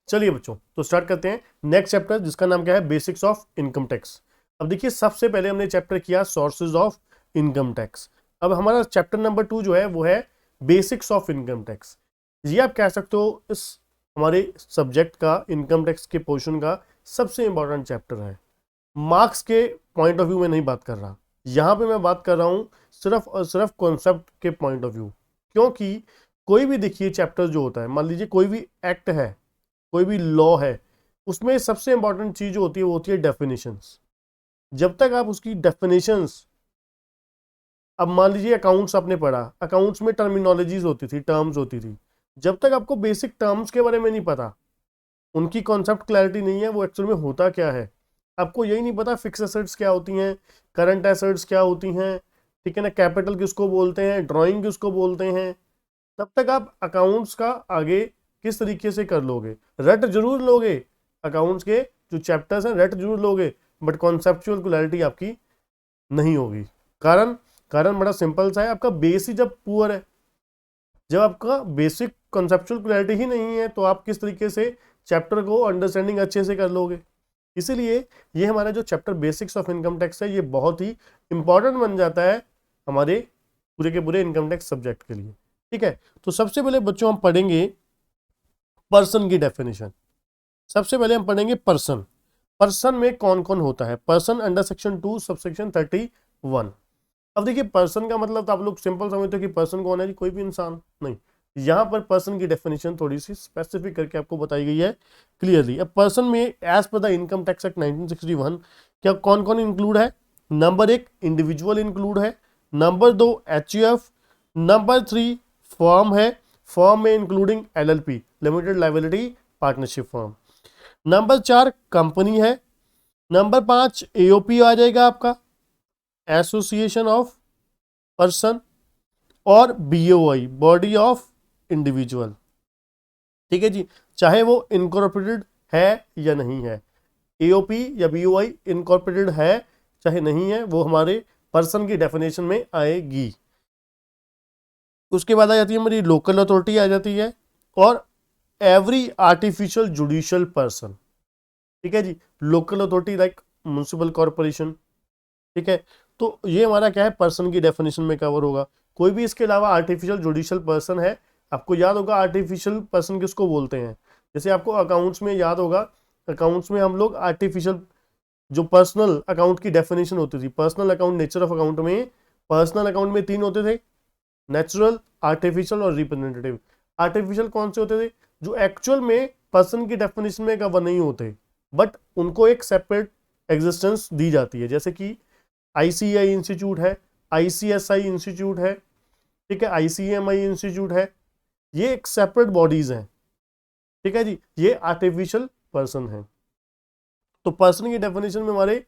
चलिए बच्चों, तो स्टार्ट करते हैं नेक्स्ट चैप्टर जिसका नाम क्या है, बेसिक्स ऑफ इनकम टैक्स। अब देखिए, सबसे पहले हमने चैप्टर किया सोर्सेज ऑफ इनकम टैक्स। अब हमारा चैप्टर नंबर 2 जो है वो है बेसिक्स ऑफ इनकम टैक्स। ये आप कह सकते हो इस हमारे सब्जेक्ट का, इनकम टैक्स के पोर्शन का सबसे इंपॉर्टेंट चैप्टर है। मार्क्स के पॉइंट ऑफ व्यू में नहीं बात कर रहा, यहाँ पे मैं बात कर रहा हूँ सिर्फ और सिर्फ कॉन्सेप्ट के पॉइंट ऑफ व्यू। क्योंकि कोई भी देखिए चैप्टर जो होता है, मान लीजिए कोई भी एक्ट है, कोई भी लॉ है, उसमें सबसे इंपॉर्टेंट चीज जो होती है वो होती है डेफिनेशंस। जब तक आप उसकी डेफिनेशंस, अब मान लीजिए अकाउंट्स आपने पढ़ा, अकाउंट्स में टर्मिनोलॉजीज होती थी, टर्म्स होती थी, जब तक आपको बेसिक टर्म्स के बारे में नहीं पता, उनकी कॉन्सेप्ट क्लैरिटी नहीं है वो एक्चुअल में होता क्या है, आपको यही नहीं पता फिक्स एसेट्स क्या होती हैं, करंट एसेट्स क्या होती हैं, ठीक है ना, कैपिटल किसको बोलते हैं, ड्राइंग किसको बोलते हैं, तब तक आप अकाउंट्स का आगे किस तरीके से कर लोगे। रट जरूर लोगे, अकाउंट्स के जो चैप्टर्स हैं रट जरूर लोगे, बट कॉन्सेप्चुअल क्लैरिटी आपकी नहीं होगी। कारण कारण बड़ा सिंपल सा है, आपका बेस ही जब पुअर है, जब आपका बेसिक कॉन्सेप्चुअल क्लैरिटी ही नहीं है, तो आप किस तरीके से चैप्टर को अंडरस्टैंडिंग अच्छे से कर लोगे। इसीलिए ये हमारा जो chapter basics of income tax है, ये बहुत ही इंपॉर्टेंट बन जाता है हमारे पूरे के पूरे इनकम टैक्स सब्जेक्ट के लिए। ठीक है, तो सबसे पहले बच्चों हम पढ़ेंगे पर्सन की डेफिनेशन। सबसे पहले हम पढ़ेंगे पर्सन। पर्सन में कौन कौन होता है, पर्सन अंडर सेक्शन 2 सबसेक्शन 31। अब देखिए, पर्सन का मतलब तो आप लोग सिंपल समझते हो कि पर्सन कौन है जी, कोई भी इंसान नहीं। यहाँ पर पर्सन की डेफिनेशन थोड़ी सी स्पेसिफिक करके आपको बताई गई है क्लियरली। अब पर्सन में as per the income tax act 1961 क्या कौन कौन इंक्लूड है। नंबर 1 इंडिविजुअल इंक्लूड है, नंबर 2 एचयूएफ, नंबर 3 फर्म है, फर्म में including LLP limited liability partnership firm, number 4 company है, नंबर 5 एओपी आ जाएगा आपका, एसोसिएशन ऑफ पर्सन, और बीओआई बॉडी ऑफ इंडिविजुअल। ठीक है जी, चाहे वो इनकॉर्पोरेटेड है या नहीं है, एओपी या बीओआई इनकॉर्पोरेटेड है चाहे नहीं है, वो हमारे पर्सन की डेफिनेशन में आएगी। उसके बाद आ जाती है हमारी लोकल अथॉरिटी आ जाती है, और एवरी आर्टिफिशियल जुडिशियल पर्सन। ठीक है जी, local authority like municipal corporation. ठीक है, तो ये हमारा क्या है, पर्सन की डेफिनेशन में कवर होगा। कोई भी इसके अलावा आर्टिफिशियल जुडिशियल पर्सन है, आपको याद होगा आर्टिफिशियल पर्सन किसको बोलते हैं। जैसे आपको अकाउंट्स में याद होगा, अकाउंट्स में हम लोग आर्टिफिशियल जो पर्सनल अकाउंट की डेफिनेशन होती थी, personal account, nature of account में पर्सनल अकाउंट में 3 होते थे, नेचुरल, आर्टिफिशियल और रिप्रेजेंटेटिव। आर्टिफिशियल कौन से होते थे, जो एक्चुअल में पर्सन की डेफिनेशन में कवर नहीं होते, बट उनको एक सेपरेट एग्जिस्टेंस दी जाती है। जैसे कि आईसीआई इंस्टीट्यूट है, आईसीएसआई इंस्टीट्यूट है, ठीक है, आईसीएमआई इंस्टीट्यूट है, ये एक सेपरेट बॉडीज हैं। ठीक है जी, ये आर्टिफिशियल पर्सन है। तो पर्सन की डेफिनेशन में हमारे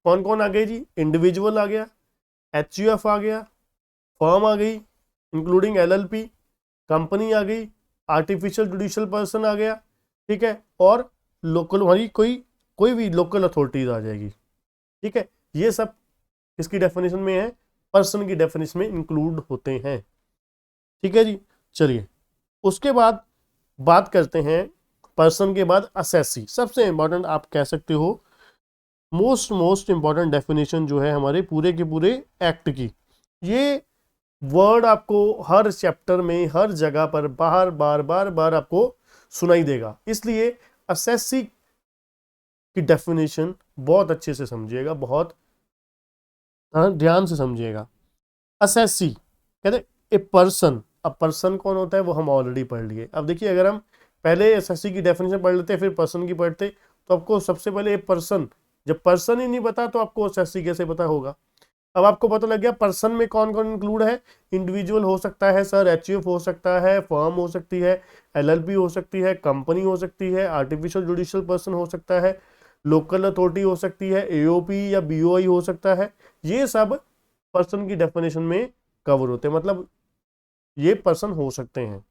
कौन कौन आ गए जी, इंडिविजुअल आ गया, एचयूएफ आ गया, फर्म आ गई इंक्लूडिंग एलएलपी, कंपनी आ गई, आर्टिफिशियल जुडिशियल पर्सन आ गया, ठीक है, और लोकल हमारी कोई कोई भी लोकल अथॉरिटीज आ जाएगी। ठीक है, ये सब किसकी डेफिनेशन में है, पर्सन की डेफिनेशन में इंक्लूड होते हैं। ठीक है जी, चलिए उसके बाद बात करते हैं पर्सन के बाद असेसी। सबसे इंपॉर्टेंट आप कह सकते हो, मोस्ट इंपॉर्टेंट डेफिनेशन जो है हमारे पूरे के पूरे एक्ट की। ये वर्ड आपको हर चैप्टर में हर जगह पर बार बार बार बार आपको सुनाई देगा, इसलिए असेसी की डेफिनेशन बहुत अच्छे से समझिएगा, बहुत ध्यान से समझिएगा। असेसी कहते ए पर्सन। अब पर्सन कौन होता है वो हम ऑलरेडी पढ़ लिए। अब देखिए, अगर हम पहले एसएससी की डेफिनेशन पढ़ लेते फिर पर्सन की पढ़ते, तो आपको सबसे पहले ए पर्सन, जब पर्सन ही नहीं पता तो आपको एसएससी कैसे पता होगा। अब आपको पता लग गया पर्सन में कौन कौन इंक्लूड है। इंडिविजुअल हो सकता है सर, एचयूएफ हो सकता है, फर्म हो सकती है, एलएलपी हो सकती है, कंपनी हो सकती है, आर्टिफिशियल जुडिशियल पर्सन हो सकता है, लोकल अथॉरिटी हो सकती है, एओपी या बीओआई हो सकता है। ये सब पर्सन की डेफिनेशन में कवर होते हैं, मतलब ये पर्सन हो सकते हैं।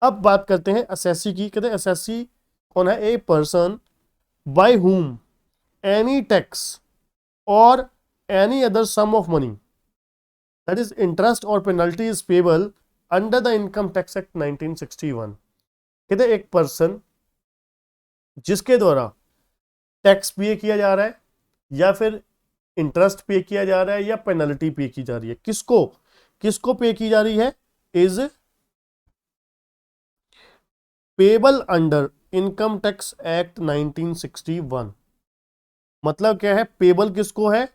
अब बात करते हैं असेसी की। कहते हैं असेसी कौन है, a person by whom any tax or any other sum of money that is interest or penalty is payable under the income tax act 1961। कहते हैं एक पर्सन जिसके द्वारा टैक्स पे किया जा रहा है या फिर इंटरेस्ट पे किया जा रहा है या पेनल्टी पे की जा रही है, किसको किसको पे की जा रही है, is payable under income tax act 1961। मतलब क्या है, पेबल किसको है,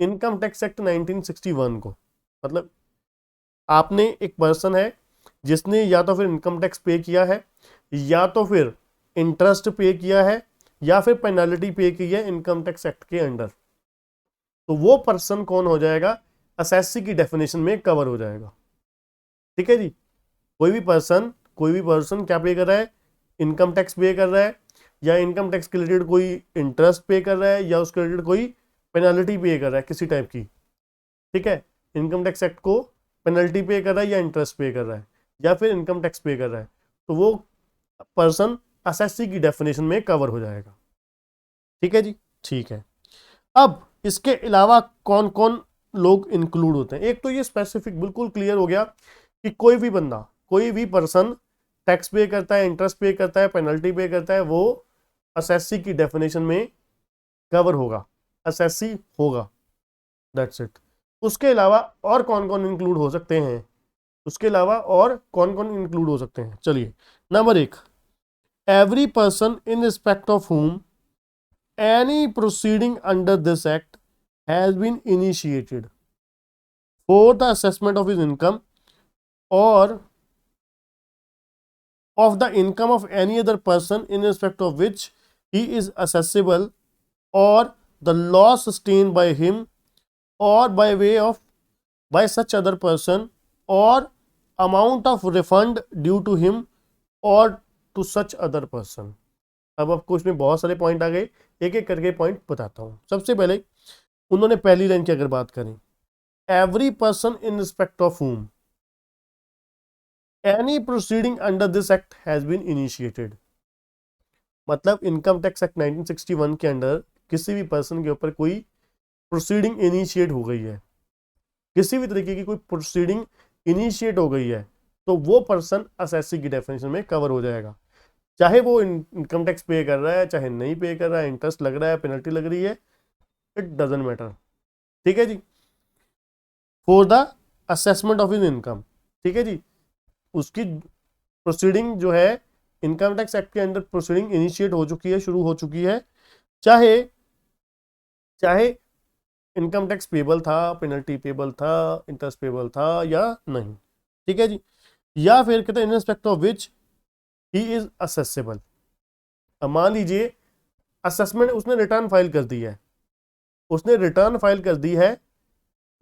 इनकम टैक्स एक्ट 1961 को। मतलब आपने एक पर्सन है जिसने या तो फिर इनकम टैक्स पे किया है या तो फिर इंटरेस्ट पे किया है या फिर पेनल्टी पे की है इनकम टैक्स एक्ट के अंडर, तो वो पर्सन कौन हो जाएगा, असेसी की डेफिनेशन में कवर हो जाएगा। ठीक है जी, कोई भी पर्सन क्या पे कर रहा है, इनकम टैक्स पे कर रहा है या इनकम टैक्स के रिलेटेड कोई इंटरेस्ट पे कर रहा है या उसके रिलेटेड कोई पेनल्टी पे कर रहा है किसी टाइप की। ठीक है, इनकम टैक्स एक्ट को पेनल्टी पे कर रहा है या इंटरेस्ट पे कर रहा है या फिर इनकम टैक्स पे कर रहा है, तो वो पर्सन असेसी की डेफिनेशन में कवर हो जाएगा। ठीक है जी, ठीक है। अब इसके अलावा कौन कौन लोग इंक्लूड होते हैं, एक तो ये स्पेसिफिक बिल्कुल क्लियर हो गया कि कोई भी बंदा, कोई भी पर्सन टैक्स पे करता है, इंटरेस्ट पे करता है, पेनल्टी पे करता है, वो असेसी की डेफिनेशन में कवर होगा, असेसी होगा, दैट्स इट। उसके अलावा और कौन कौन इंक्लूड हो सकते हैं, उसके अलावा और कौन कौन इंक्लूड हो सकते हैं, चलिए। Number 1, every person in respect of whom any proceeding under this act has been initiated for the assessment of his income or of the income of any other person in respect of which he is assessable, or the loss sustained by him or by way of by such other person, or amount of refund due to him or to such other person। अब आपको इसमें बहुत सारे point आ गए, एक एक करके point बताता हूं। सबसे पहले उन्होंने पहली लाइन की अगर बात करें, every person in respect of whom any proceeding under this act has been initiated, मतलब इनकम टैक्स एक्ट 1961 के अंडर किसी भी पर्सन के ऊपर कोई प्रोसीडिंग इनिशिएट हो गई है, किसी भी तरीके की कोई प्रोसीडिंग इनिशिएट हो गई है, तो वो पर्सन असेसी की डेफिनेशन में कवर हो जाएगा। चाहे वो इनकम टैक्स पे कर रहा है, चाहे नहीं पे कर रहा है, इंटरेस्ट लग रहा है, पेनल्टी लग रही है, इट डजंट मैटर। ठीक है जी, for the assessment of in income. ठीक है जी, उसकी प्रोसीडिंग जो है इनकम टैक्स एक्ट के अंडर प्रोसीडिंग इनिशिएट हो चुकी है, शुरू हो चुकी है, चाहे चाहे इनकम टैक्स पेबल था, पेनल्टी पेबल था, इंटरेस्ट पेबल था या नहीं। ठीक है जी, या फिर कहते हैं इन respect of which he is accessible. मान लीजिए असेसमेंट उसने रिटर्न फाइल कर दी है, उसने रिटर्न फाइल कर दी है,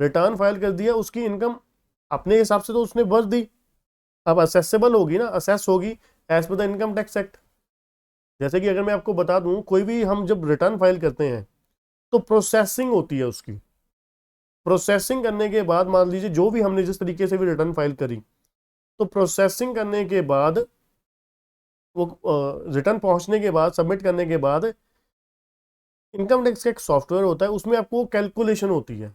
रिटर्न फाइल कर दिया, उसकी इनकम अपने हिसाब से तो उसने भर दी, अब असेसेबल होगी ना, असेस होगी as per the income tax act. जैसे कि अगर मैं आपको बता दूं, कोई भी हम जब रिटर्न फाइल करते हैं तो प्रोसेसिंग होती है उसकी, प्रोसेसिंग करने के बाद मान लीजिए जो भी हमने जिस तरीके से भी रिटर्न फाइल करी, तो प्रोसेसिंग करने के बाद वो रिटर्न पहुंचने के बाद, सबमिट करने के बाद इनकम टैक्स का एक सॉफ्टवेयर होता है, उसमें आपको कैलकुलेशन होती है,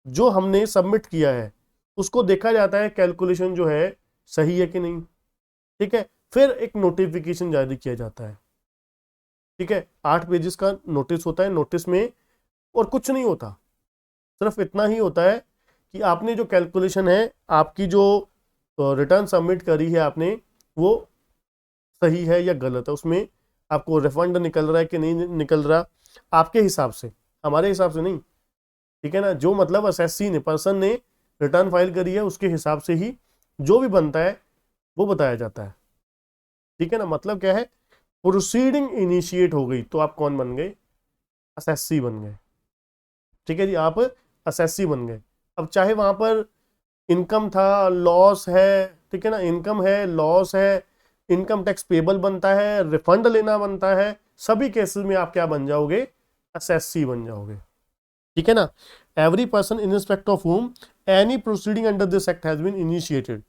जो हमने सबमिट किया है उसको देखा जाता है कैलकुलेशन जो है सही है कि नहीं। ठीक है, फिर एक नोटिफिकेशन जारी किया जाता है। ठीक है, 8 पेजेस का नोटिस होता है, नोटिस में और कुछ नहीं होता, सिर्फ इतना ही होता है कि आपने जो कैलकुलेशन है, आपकी जो रिटर्न सबमिट करी है आपने, वो सही है या गलत है, उसमें आपको रिफंड निकल रहा है कि नहीं निकल रहा, आपके हिसाब से, हमारे हिसाब से नहीं। ठीक है ना, जो मतलब असेसी ने, पर्सन ने रिटर्न फाइल करी है, उसके हिसाब से ही जो भी बनता है वो बताया जाता है। ठीक है ना, मतलब क्या है, प्रोसीडिंग इनिशिएट हो गई तो आप कौन बन गए, असेसी बन गए। ठीक है जी, आप असेसी बन गए। अब चाहे वहां पर इनकम था, लॉस है, ठीक है ना, इनकम है, लॉस है, इनकम टैक्स पेबल बनता है, रिफंड लेना बनता है, सभी केसेस में आप क्या बन जाओगे, असेसी बन जाओगे। ठीक है ना, every person in respect of whom any proceeding under this act has been initiated,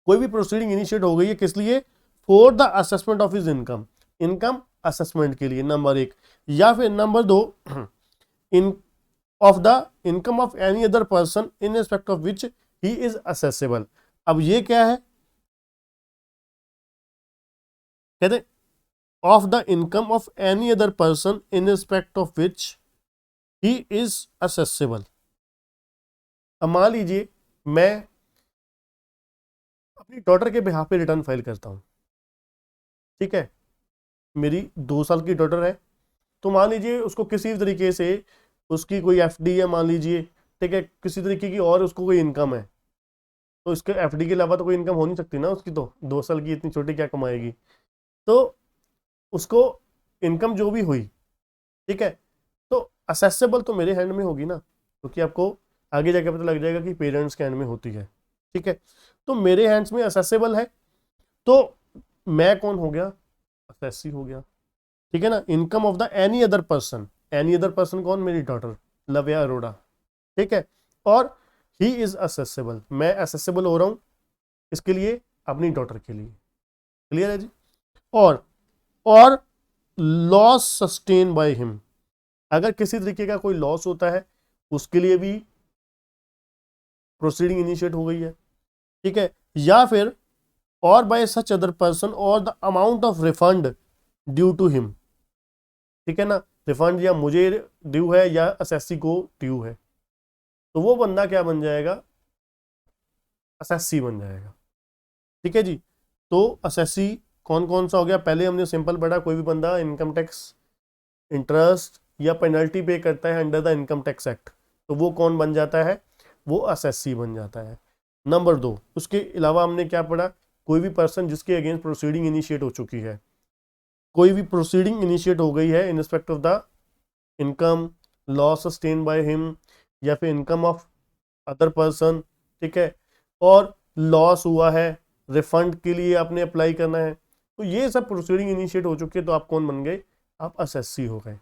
कोई भी प्रोसीडिंग इनिशिएट हो गई है किस लिए, for the assessment of his income, income assessment के लिए, नंबर 1, या फिर number 2, in of the income of any other person in respect of which he is assessable. अब ये क्या है, कहते of the income of any other person in respect of which he is assessable. अब मान लीजिए मैं अपनी डॉटर के बिहाफ पे रिटर्न फाइल करता हूँ, ठीक है, मेरी 2 साल की डॉटर है, तो मान लीजिए उसको किसी भी तरीके से उसकी कोई एफडी है मान लीजिए, ठीक है, किसी तरीके की और उसको कोई इनकम है, तो इसके एफडी के अलावा तो कोई इनकम हो नहीं सकती ना उसकी, तो 2 साल की इतनी छोटी क्या कमाएगी, तो उसको इनकम जो भी हुई, ठीक है, तो असेसेबल तो मेरे हैंड में होगी ना, क्योंकि आपको आगे जाके पता लग जाएगा कि पेरेंट्स के हैंड में होती है, ठीक है, तो मेरे हैंड्स में असेसेबल है, तो मैं कौन हो गया, असेसी हो गया, ठीक है ना। Income of the any other person, any other person कौन, मेरी डॉटर लव्या अरोड़ा, ठीक है, और ही इज असेसेबल, मैं असेसेबल हो रहा हूं इसके लिए, अपनी डॉटर के लिए, क्लियर है जी। और लॉस सस्टेन बाय हिम, अगर किसी तरीके का कोई लॉस होता है उसके लिए भी प्रोसीडिंग इनिशिएट हो गई है, ठीक है, या फिर और बाय सच अदर पर्सन और the amount of refund due to him, ठीक है ना, रिफंड या मुझे ड्यू है या असेसी को ड्यू है, तो वो बंदा क्या बन जाएगा, असेसी बन जाएगा, ठीक है जी। तो असेसी कौन कौन सा हो गया, पहले हमने सिंपल पढ़ा, कोई भी बंदा इनकम टैक्स, इंटरेस्ट या पेनल्टी पे करता है under the income tax act, तो वो कौन बन जाता है, वो असेसी बन जाता है। नंबर 2, उसके अलावा हमने क्या पढ़ा, कोई भी पर्सन जिसके अगेंस्ट प्रोसीडिंग इनिशिएट हो चुकी है, कोई भी प्रोसीडिंग इनिशिएट हो गई है इन respect of the income, loss sustain by him, या फिर इनकम ऑफ अदर पर्सन, ठीक है, और लॉस हुआ है, रिफंड के लिए आपने अप्लाई करना है, तो ये सब प्रोसीडिंग इनिशिएट हो चुके, तो आप कौन बन गए, आप असेसी हो गए,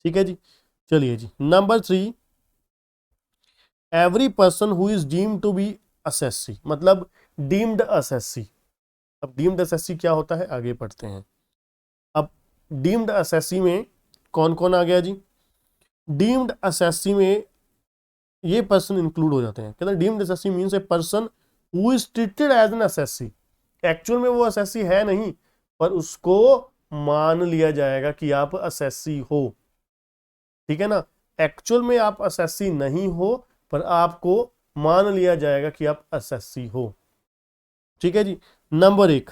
ठीक है जी। चलिए जी, number 3, every person who is deemed to be assessee, मतलब डीम्ड असेसी। अब डीम्ड असेसी क्या होता है, आगे पढ़ते हैं। अब डीम्ड असेसी में कौन कौन आ गया जी, डीम्ड असेसी में ये पर्सन इंक्लूड हो जाते हैं, कहते हैं deemed assessee means a person who is treated as an assessee, actual में वो असेसी है नहीं, पर उसको मान लिया जाएगा कि आप असेसी हो, ठीक है ना, एक्चुअल में आप असेसी नहीं हो, पर आपको मान लिया जाएगा कि आप असेसी हो, ठीक है जी। Number 1,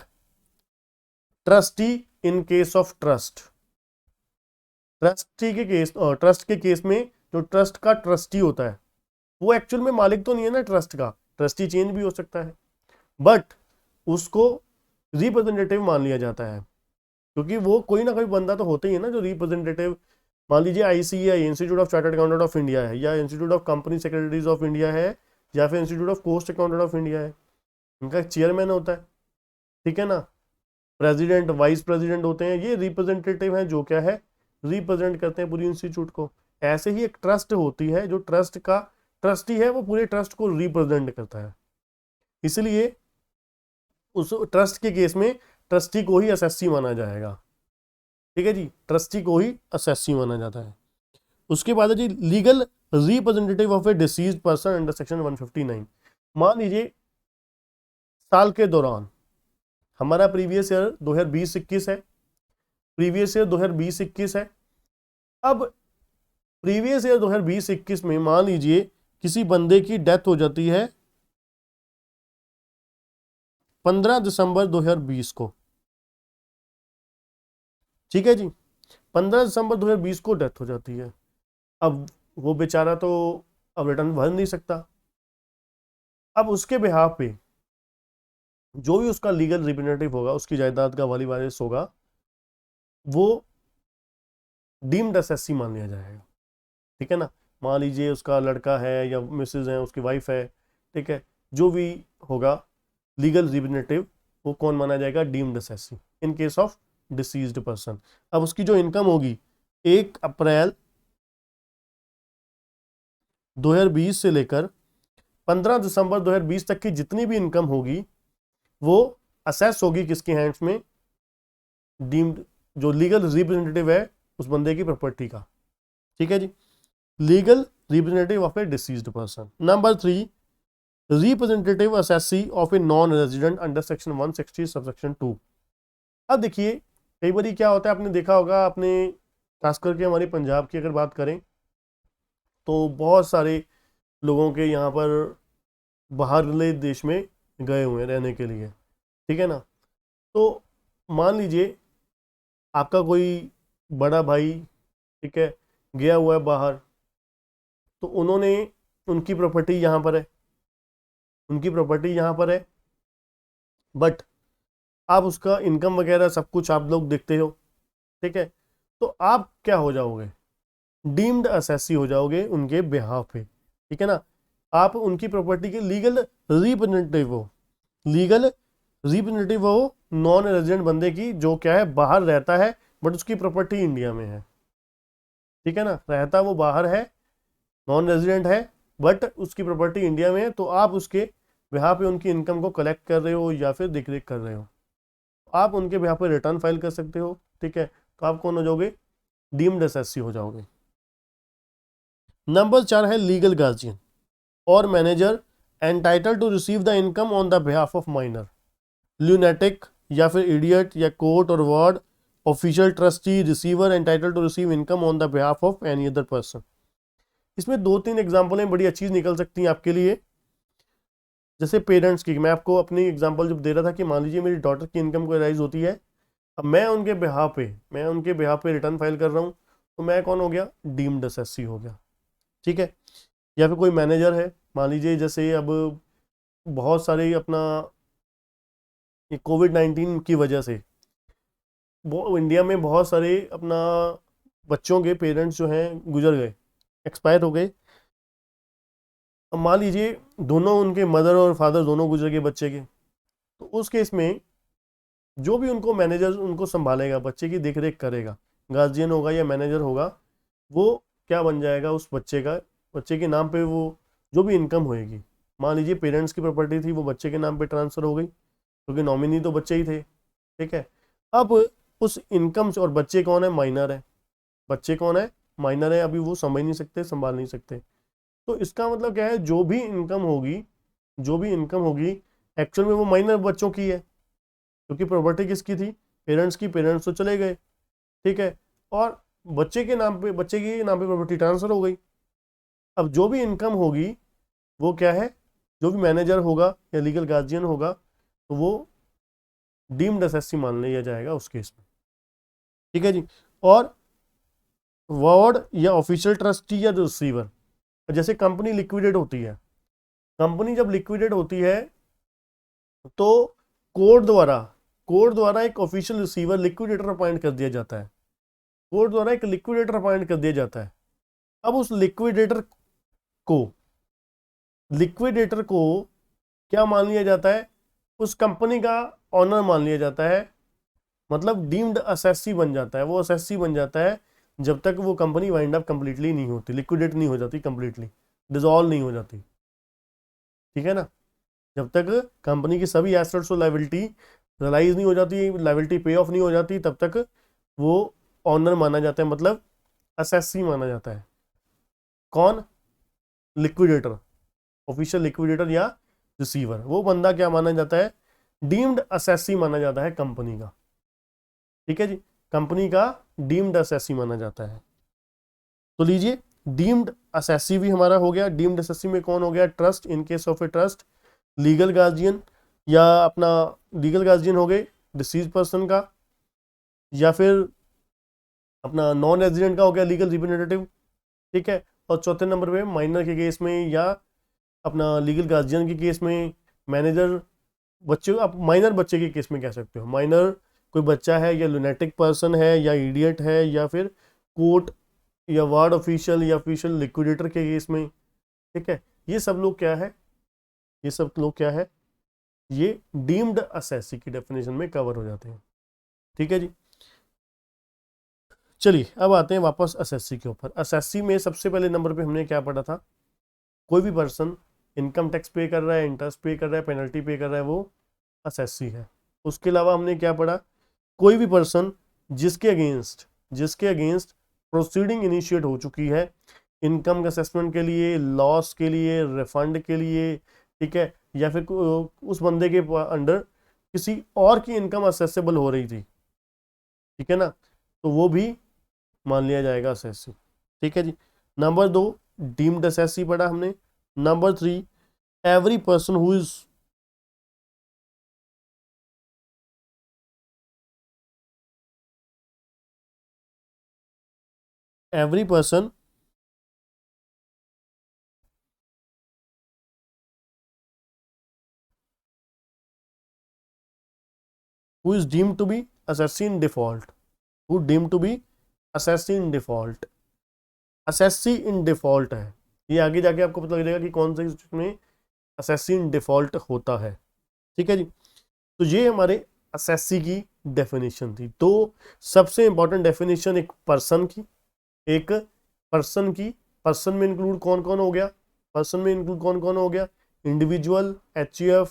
trustee in case of trust, trust के केस में जो ट्रस्ट का ट्रस्टी होता है वो एक्चुअल में मालिक तो नहीं है ना ट्रस्ट का, ट्रस्टी चेंज भी हो सकता है, बट उसको रिप्रेजेंटेटिव मान लिया जाता है, क्योंकि वो कोई ना कोई बंदा तो होता ही है ना जो रिप्रेजेंटेटिव, मान लीजिए ICI, institute of chartered accountant of India है, या institute of company secretaries of India है, या फिर institute of cost accountant of India है, उनका चेयरमैन होता है, ठीक है ना, प्रेसिडेंट वाइस प्रेसिडेंट होते हैं, ये रिप्रेजेंटेटिव हैं जो क्या है, रिप्रेजेंट करते हैं पूरी इंस्टीट्यूट को। ऐसे ही एक ट्रस्ट होती है, जो ट्रस्ट का ट्रस्टी है वो पूरे ट्रस्ट को रिप्रेजेंट करता है, इसलिए उस ट्रस्ट के केस में ट्रस्टी को ही असेसी माना जाएगा, ठीक है जी, ट्रस्टी को ही असेसी माना जाता है। उसके बाद है जी legal representative of a deceased person under section 159। मान लीजिए साल के दौरान हमारा प्रीवियस ईयर 2020-21 है, प्रीवियस ईयर 2020-21 है, अब प्रीवियस ईयर 2020-21 में मान लीजिए किसी बंदे की डेथ हो जाती है 15 दिसंबर 2020 को, ठीक है जी, 15 दिसंबर 2020 को डेथ हो जाती है, अब वो बेचारा तो अब रिटर्न भर नहीं सकता, अब उसके बिहाफ पे जो भी उसका लीगल रिप्रेजेंटेटिव होगा, उसकी जायदाद का वाली वारिस होगा, वो डीम्ड असेसी मान लिया जाएगा, ठीक है ना, मान लीजिए उसका लड़का है या मिसेज है, उसकी वाइफ है, ठीक है, जो भी होगा लीगल रिप्रेजेंटेटिव, वो कौन माना जाएगा, deemed assessee in case of deceased person. अब उसकी जो इनकम होगी 1 अप्रैल 2020 से लेकर 15 दिसंबर 2020 तक की जितनी भी इनकम होगी वो असेस होगी किसके हैंड्स में, डीम्ड जो लीगल रिप्रेजेंटेटिव है उस बंदे की प्रॉपर्टी का, ठीक है जी, legal representative of a deceased person. Number 3, representative assessee of a non resident under section 160 subsection 2। अब देखिए कई बार क्या होता है, आपने देखा होगा, आपने खास करके हमारे पंजाब की अगर बात करें तो बहुत सारे लोगों के यहाँ पर बाहरले देश में गए हुए हैं रहने के लिए, ठीक है ना। तो मान लीजिए आपका कोई बड़ा भाई, ठीक है, गया हुआ है बाहर, तो उन्होंने, उनकी प्रॉपर्टी यहाँ पर है, उनकी प्रॉपर्टी यहाँ पर है, बट आप उसका इनकम वगैरह सब कुछ आप लोग देखते हो, ठीक है। तो आप क्या हो जाओगे, डीम्ड असेसी हो जाओगे उनके बिहाफ पे, ठीक है ना। आप उनकी प्रॉपर्टी के लीगल रिप्रेजेंटेटिव हो, लीगल रिप्रेजेंटेटिव हो नॉन रेजिडेंट बंदे की, जो क्या है, बाहर रहता है बट उसकी प्रॉपर्टी इंडिया में है, ठीक है ना। रहता वो बाहर है, नॉन रेजिडेंट है, बट उसकी प्रॉपर्टी इंडिया में है, तो आप उसके बिहाफ पे उनकी इनकम को कलेक्ट कर रहे हो या फिर देख रेख कर रहे हो, आप उनके बिहाफ पे रिटर्न फाइल कर सकते हो, ठीक है। तो आप कौन हो जाओगे, डीम्ड एसएससी हो जाओगे। नंबर 4 है लीगल गार्जियन और manager entitled to receive the income on the behalf of minor, lunatic या फिर इडियट या कोर्ट और ward, official trustee, receiver entitled to receive income on the behalf of any other person. इसमें 2-3 example हैं, बड़ी अच्छी निकल सकती हैं आपके लिए। जैसे पेरेंट्स की, मैं आपको अपनी एग्जांपल जब दे रहा था कि मान लीजिए मेरी डॉटर की इनकम को राइज होती है, अब मैं उनके बिहाफ पे रिटर्न फाइल कर रहा हूँ, तो मैं कौन हो गया, डीम्ड एसएससी हो गया, ठीक है। या फिर कोई मैनेजर है, मान लीजिए जैसे अब बहुत सारे अपना ये कोविड-19 की वजह से वो इंडिया में बहुत सारे अपना बच्चों के पेरेंट्स जो हैं गुजर गए, एक्सपायर हो गए। अब मान लीजिए दोनों, उनके मदर और फादर दोनों गुजर गए बच्चे के, तो उस केस में जो भी उनको मैनेजर उनको संभालेगा, बच्चे की देख रेख करेगा, गार्जियन होगा या मैनेजर होगा, वो क्या बन जाएगा, उस बच्चे का, बच्चे के नाम पे वो जो भी इनकम होएगी, मान लीजिए पेरेंट्स की प्रॉपर्टी थी वो बच्चे के नाम पे ट्रांसफ़र हो गई, क्योंकि नॉमिनी तो बच्चे ही थे, ठीक है। अब उस इनकम से, और बच्चे कौन है, माइनर है, बच्चे कौन है, माइनर है, अभी वो समझ नहीं सकते, संभाल नहीं सकते। तो इसका मतलब क्या है, जो भी इनकम होगी, जो भी इनकम होगी एक्चुअल में वो माइनर बच्चों की है, क्योंकि प्रॉपर्टी किसकी थी, पेरेंट्स की, पेरेंट्स तो चले गए, ठीक है, और बच्चे के नाम पे प्रॉपर्टी ट्रांसफर हो गई। अब जो भी इनकम होगी वो क्या है, जो भी मैनेजर होगा या लीगल गार्जियन होगा, तो वो डीम्ड एसएससी मान लिया जाएगा उस केस में, ठीक है जी। और वार्ड या ऑफिशियल ट्रस्टी या रिसीवर, जैसे कंपनी लिक्विडेट होती है, कंपनी जब लिक्विडेट होती है तो कोर्ट द्वारा एक ऑफिशियल रिसीवर, लिक्विडेटर अपॉइंट कर दिया जाता है, कोर्ट द्वारा एक लिक्विडेटर अपॉइंट कर दिया जाता है। अब उस लिक्विडेटर को क्या मान लिया जाता है, उस कंपनी का ऑनर मान लिया जाता है, मतलब डीम्ड असेसी बन जाता है, वो असेसी बन जाता है जब तक वो कंपनी वाइंड अप कंप्लीटली नहीं होती, लिक्विडेट नहीं हो जाती, कंप्लीटली डिसॉल्व नहीं हो जाती, ठीक है ना। जब तक कंपनी की सभी एसेट्स और लायबिलिटी रियलाइज नहीं हो जाती, लायबिलिटी पे ऑफ नहीं हो जाती, तब तक वो ऑनर माना जाता है, मतलब असेसी माना जाता है। कौन, लिक्विडेटर, ऑफिशियल लिक्विडेटर या रिसीवर, वो बंदा क्या माना जाता है, डीम्ड असेसी माना जाता है कंपनी का, ठीक है जी, कंपनी का डीम्ड असेसी माना जाता है। तो लीजिए, डीम्ड असेसी भी हमारा हो गया। डीम्ड असेसी में कौन हो गया, trust, in case of a trust, legal guardian, या अपना लीगल गार्जियन हो गए डिसीज पर्सन का, या फिर अपना नॉन रेजिडेंट का हो गया लीगल रिप्रेजेंटेटिव, ठीक है। और चौथे नंबर पे माइनर के केस में या अपना लीगल गार्जियन के केस में मैनेजर, बच्चे, आप माइनर बच्चे के केस में कह सकते हो, माइनर कोई बच्चा है या लुनेटिक पर्सन है या इडियट है, या फिर कोर्ट या वार्ड ऑफिशियल या ऑफिशियल लिक्विडेटर के केस में, ठीक है। ये सब लोग क्या है, ये सब लोग क्या है, ये डीम्ड असेसी की डेफिनेशन में कवर हो जाते हैं, ठीक है जी। चलिए अब आते हैं वापस असेसी के ऊपर। असेसी में सबसे पहले नंबर पे हमने क्या पढ़ा था, कोई भी पर्सन इनकम टैक्स पे कर रहा है, इंटरेस्ट पे कर रहा है, पेनल्टी पे कर रहा है, वो असेसी है। उसके अलावा हमने क्या पढ़ा, कोई भी पर्सन जिसके अगेंस्ट प्रोसीडिंग इनिशिएट हो चुकी है इनकम असेसमेंट के लिए, लॉस के लिए, रिफंड के लिए, ठीक है, या फिर उस बंदे के अंडर किसी और की इनकम असेसेबल हो रही थी, ठीक है ना, तो वो भी मान लिया जाएगा असेसी। ठीक है जी। नंबर 2 डीम्ड असेसी पढ़ा हमने। Number 3 every person who is every person who is deemed to be assassin default, who deemed to be assassin default, assassin in default है। ये आगे जाके आपको पता लगेगा कि कौन से में assassin default होता है। ठीक है जी। तो ये हमारे assassin की डेफिनेशन थी। तो सबसे इंपॉर्टेंट डेफिनेशन एक पर्सन की, एक पर्सन की, पर्सन में इंक्लूड कौन कौन हो गया, पर्सन में इंक्लूड कौन कौन हो गया, individual, HUF,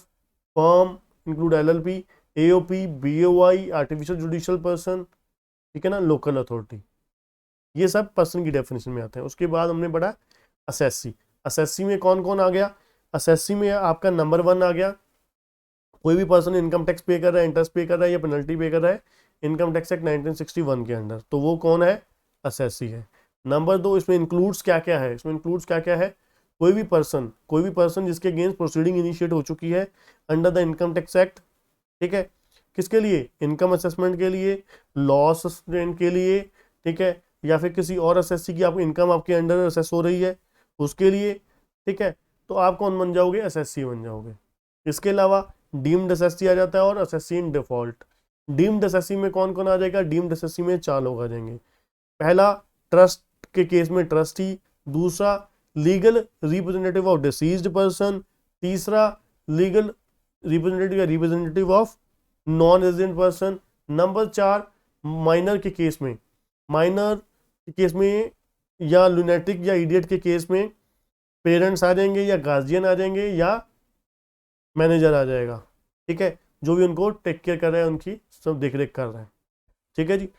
firm, include LLP, AOP, BOI, artificial judicial person, ठीक है ना, लोकल अथॉरिटी, ये सब पर्सन की डेफिनेशन में आते हैं। उसके बाद हमने पढ़ा असेसी। असेसी में कौन कौन आ गया, असेसी में आपका नंबर 1 आ गया, कोई भी पर्सन इनकम टैक्स पे कर रहा है, इंटरेस्ट पे कर रहा है या पेनल्टी पे कर रहा है इनकम टैक्स एक्ट 1961 के अंडर, तो वो कौन है, असेसी है। नंबर 2 इसमें इंक्लूड्स क्या क्या है, इसमें इंक्लूड्स क्या क्या है, कोई भी पर्सन जिसके अगेंस्ट प्रोसीडिंग इनिशिएट हो चुकी है under the income tax act, ठीक है, किसके लिए, इनकम असेसमेंट के लिए, लॉस असेसमेंट के लिए, ठीक है, या फिर किसी और असेसी की आपको इनकम आपके अंडर असेस हो रही है उसके लिए, ठीक है, तो आप कौन बन जाओगे, असेसी बन जाओगे। इसके अलावा डीम्ड असेसी आ जाता है और assessee in default. Deemed assessee में कौन कौन आ जाएगा, डीम्ड असेसी में 4 लोग आ जाएंगे। पहला ट्रस्ट के केस में ट्रस्टी, दूसरा legal representative of deceased person, तीसरा लीगल रिप्रेजेंटेटिव या representative of non resident person, number 4 minor के केस में, माइनर के केस में या लुनेटिक या इडियट के केस में पेरेंट्स आ जाएंगे या गार्जियन आ जाएंगे या मैनेजर आ जाएगा, ठीक है, जो भी उनको टेक केयर कर रहा है, उनकी सब देख रेख कर रहा है। ठीक है जी,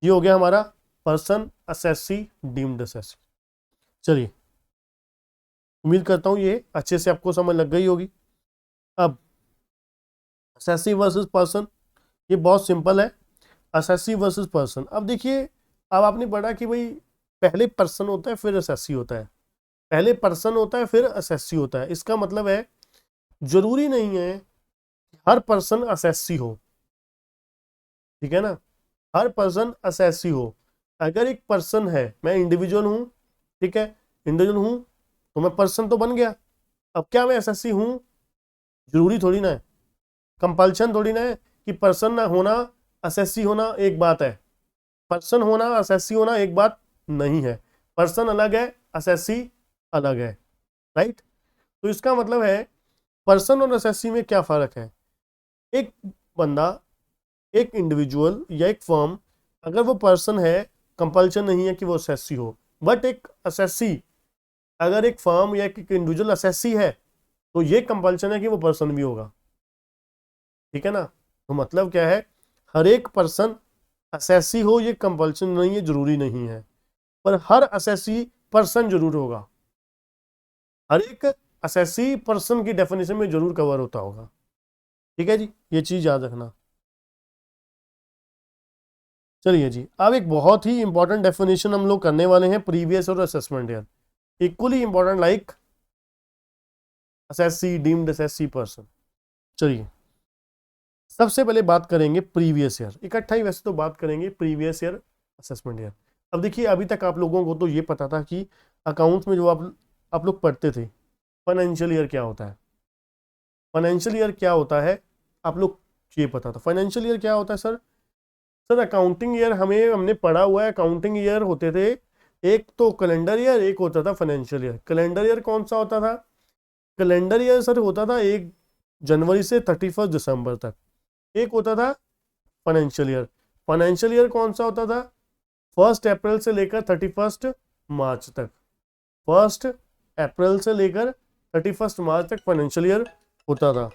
ये हो गया हमारा पर्सन, असेसी, डीम्ड असेसी। चलिए, उम्मीद करता हूँ ये अच्छे से आपको समझ लग गई होगी। अब असेसी वर्सेस पर्सन, ये बहुत सिंपल है, असेसी वर्सेस पर्सन। अब देखिए, अब आपने पढ़ा कि भाई पहले पर्सन होता है फिर असेसी होता है, पहले पर्सन होता है फिर असेसी होता है। इसका मतलब है जरूरी नहीं है हर पर्सन असेसी हो, ठीक है ना, हर पर्सन असेसी हो। अगर एक पर्सन है, मैं इंडिविजुअल हूं, ठीक है, इंडिविजुअल हूं तो मैं पर्सन तो बन गया, अब क्या मैं असेसी हूं, जरूरी थोड़ी ना है, कंपल्शन थोड़ी ना है कि पर्सन ना होना असेसी होना एक बात है, पर्सन होना असेसी होना एक बात नहीं है। पर्सन अलग है, असेसी अलग है, राइट। तो इसका मतलब है पर्सन और असेसी में क्या फर्क है, एक बंदा, एक इंडिविजुअल या एक फर्म, अगर वो पर्सन है कंपल्शन नहीं है कि वो असेसी हो, बट एक असेसी अगर एक फर्म या एक इंडिविजुअल असेसी है तो ये कंपल्शन है कि वो पर्सन भी होगा, ठीक है ना। तो मतलब क्या है, हर एक पर्सन असेसी हो ये कंपल्शन नहीं है, जरूरी नहीं है, पर हर असेसी पर्सन जरूर होगा, हर एक असेसी पर्सन की डेफिनेशन में जरूर कवर होता होगा। ठीक है जी, ये चीज याद रखना। चलिए जी, अब एक बहुत ही इंपॉर्टेंट डेफिनेशन हम लोग करने वाले हैं, प्रीवियस और assessment year, equally important like assessee, deemed assessee, person. चलिए, सबसे पहले बात करेंगे प्रीवियस ईयर, इकट्ठा ही वैसे तो बात करेंगे प्रीवियस ईयर, असेसमेंट ईयर। अब देखिए, अभी तक आप लोगों को तो ये पता था कि अकाउंट्स में जो आप लोग पढ़ते थे फाइनेंशियल ईयर क्या होता है, फाइनेंशियल ईयर क्या होता है आप लोग ये पता था। फाइनेंशियल ईयर क्या होता है सर, सर अकाउंटिंग ईयर हमने पढ़ा हुआ है, अकाउंटिंग ईयर होते थे, एक तो कैलेंडर ईयर, एक होता था फाइनेंशियल ईयर। कैलेंडर ईयर कौन सा होता था, कैलेंडर ईयर सर होता था 1 जनवरी से 31 दिसंबर तक, एक होता था फाइनेंशियल ईयर। फाइनेंशियल ईयर कौन सा होता था, 1 अप्रैल से लेकर 31 मार्च तक, 1 अप्रैल से लेकर 31 मार्च तक फाइनेंशियल ईयर होता था।